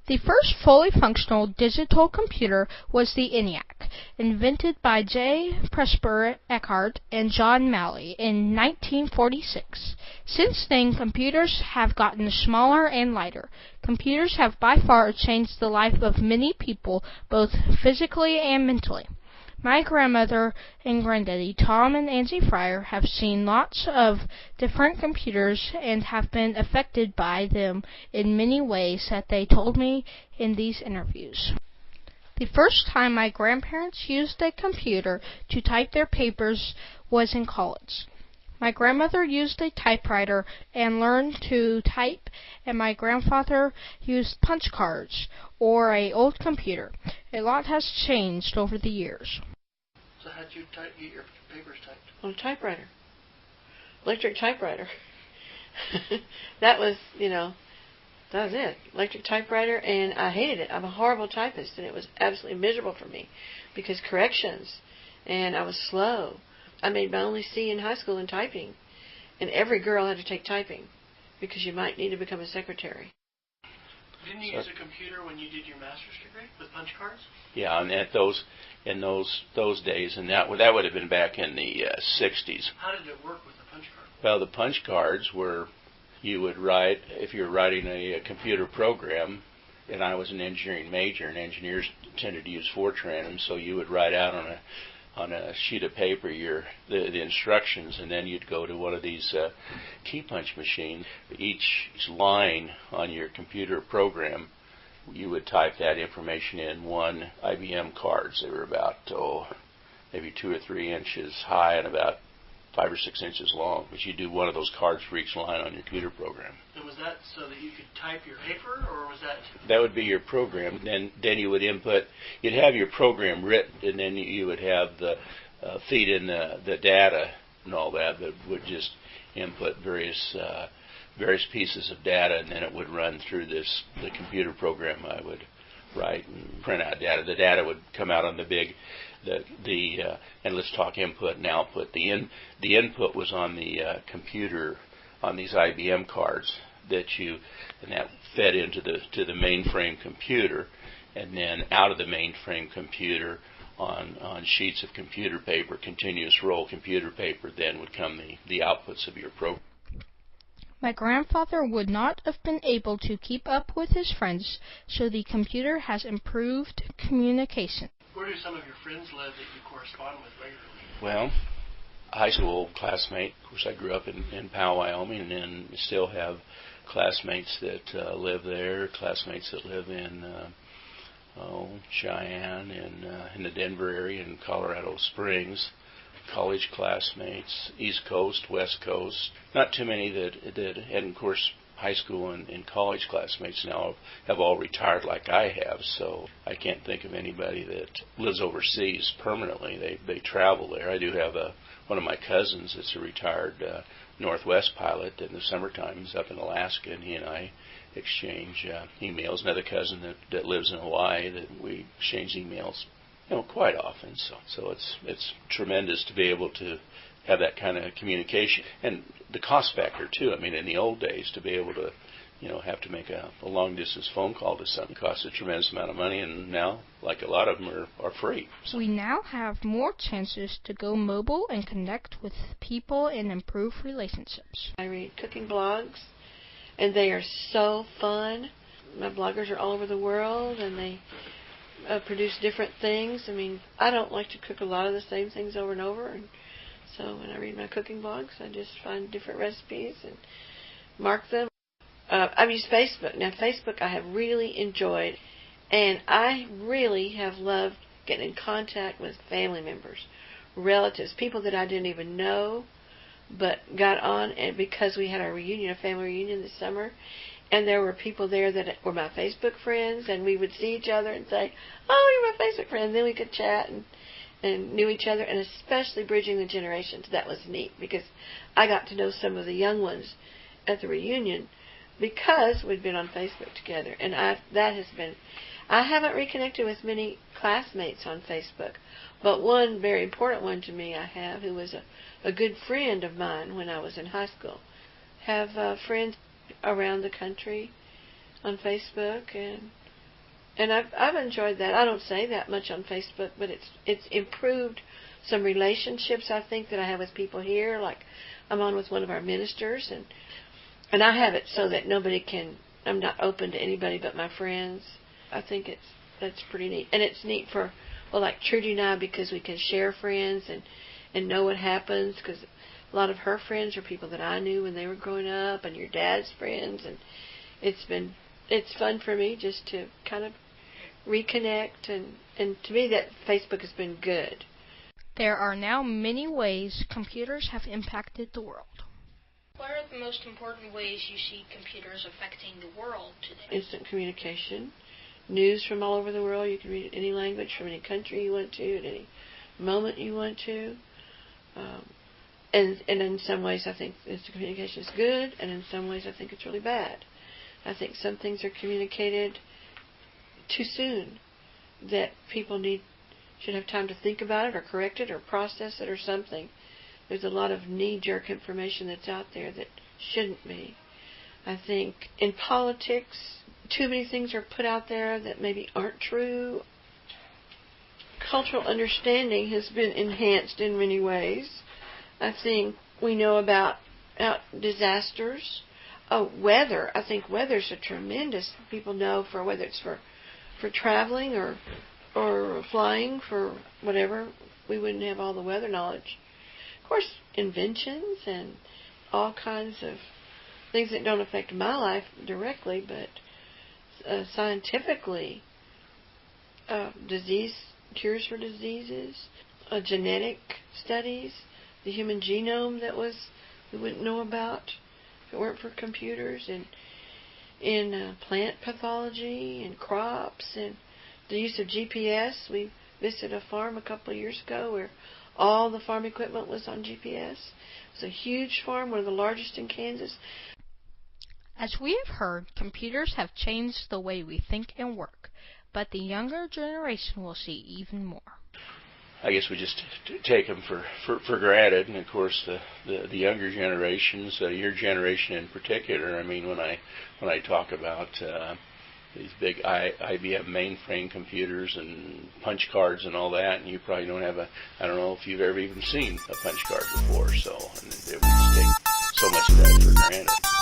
The first fully functional digital computer was the ENIAC, invented by J. Presper Eckert and John Malley in 1946. Since then, computers have gotten smaller and lighter. Computers have by far changed the life of many people, both physically and mentally. My grandmother and granddaddy, Tom and Angie Fryer, have seen lots of different computers and have been affected by them in many ways that they told me in these interviews. The first time my grandparents used a computer to type their papers was in college. My grandmother used a typewriter and learned to type, and my grandfather used punch cards or an old computer. A lot has changed over the years. So how did you get your papers typed? On a typewriter. Electric typewriter. That was it. Electric typewriter, and I hated it. I'm a horrible typist, and it was absolutely miserable for me because corrections, and I was slow. I made my only C in high school in typing, and every girl had to take typing because you might need to become a secretary. Didn't you use a computer when you did your master's degree with punch cards? Yeah, and in those days, and that would have been back in the 60s. How did it work with the punch card? Well, the punch cards were, you would write, if you're writing a computer program, and I was an engineering major, and engineers tended to use Fortran, and so you would write out on a sheet of paper the instructions, and then you'd go to one of these key punch machines. Each line on your computer program, you would type that information in one IBM cards. They were about maybe 2 or 3 inches high and about 5 or 6 inches long. But you do one of those cards for each line on your computer program. And was that so that you could type your paper, or was that? That would be your program. Then you would input. You'd have your program written, and then you would have the feed in the data and all that. That would just input various pieces of data, and then it would run through the computer program. I would write and print out data. The data would come out on the big. And let's talk input and output. The input was on the computer on these IBM cards that fed into the mainframe computer, and then out of the mainframe computer on sheets of computer paper, continuous roll computer paper, then would come the outputs of your program. My grandfather would not have been able to keep up with his friends, so the computer has improved communication. Where do some of your friends live that you correspond with regularly? Well, high school classmate. Of course, I grew up in Powell, Wyoming, and then still have classmates that live there, classmates that live in Cheyenne and in the Denver area and Colorado Springs. College classmates, East Coast, West Coast. Not too many that and of course, high school and college classmates now have all retired like I have, so I can't think of anybody that lives overseas permanently. They travel there. I do have one of my cousins that's a retired Northwest pilot. In the summertime he's up in Alaska, and he and I exchange emails. Another cousin that lives in Hawaii that we exchange emails quite often. So it's tremendous to be able to have that kind of communication. And the cost factor, too. I mean, in the old days, to be able to, have to make a long-distance phone call to something costs a tremendous amount of money, and now, like a lot of them, are free. So. We now have more chances to go mobile and connect with people and improve relationships. I read cooking blogs, and they are so fun. My bloggers are all over the world, and they produce different things. I mean, I don't like to cook a lot of the same things over and over, and so when I read my cooking blogs, I just find different recipes and mark them. I've used Facebook. Now, Facebook I have really enjoyed, and I really have loved getting in contact with family members, relatives, people that I didn't even know, but got on, and because we had our reunion, a family reunion this summer, and there were people there that were my Facebook friends, and we would see each other and say, "Oh, you're my Facebook friend." And then we could chat and knew each other, and especially bridging the generations. That was neat because I got to know some of the young ones at the reunion because we'd been on Facebook together. And I haven't reconnected with many classmates on Facebook, but one very important one to me I have, who was a good friend of mine when I was in high school. Have friends around the country on Facebook, and And I've enjoyed that. I don't say that much on Facebook, but it's improved some relationships, I think, that I have with people here. Like, I'm on with one of our ministers, and I have it so that I'm not open to anybody but my friends. I think that's pretty neat. And it's neat for, like Trudy and I, because we can share friends and know what happens, because a lot of her friends are people that I knew when they were growing up, and your dad's friends, and it's fun for me just to kind of reconnect, and to me that Facebook has been good. There are now many ways computers have impacted the world. What are the most important ways you see computers affecting the world today? Instant communication, news from all over the world. You can read it in any language from any country you want to, at any moment you want to. And in some ways I think instant communication is good, and in some ways I think it's really bad. I think some things are communicated too soon, that people should have time to think about it or correct it or process it or something. There's a lot of knee-jerk information that's out there that shouldn't be. I think in politics, too many things are put out there that maybe aren't true. Cultural understanding has been enhanced in many ways. I think we know about disasters. Weather. I think weather's a tremendous. People know for whether it's for traveling or flying, for whatever. We wouldn't have all the weather knowledge. Of course, inventions and all kinds of things that don't affect my life directly, but scientifically, cures for diseases, genetic studies, the human genome that we wouldn't know about if it weren't for computers, and in plant pathology and crops, and the use of GPS. We visited a farm a couple of years ago where all the farm equipment was on GPS. It was a huge farm, one of the largest in Kansas. As we have heard, computers have changed the way we think and work, but the younger generation will see even more. I guess we just take them for granted, and of course the younger generations, your generation in particular. I mean, when I talk about these big IBM mainframe computers and punch cards and all that, and you probably don't have I don't know if you've ever even seen a punch card before, so and we just take so much of that for granted.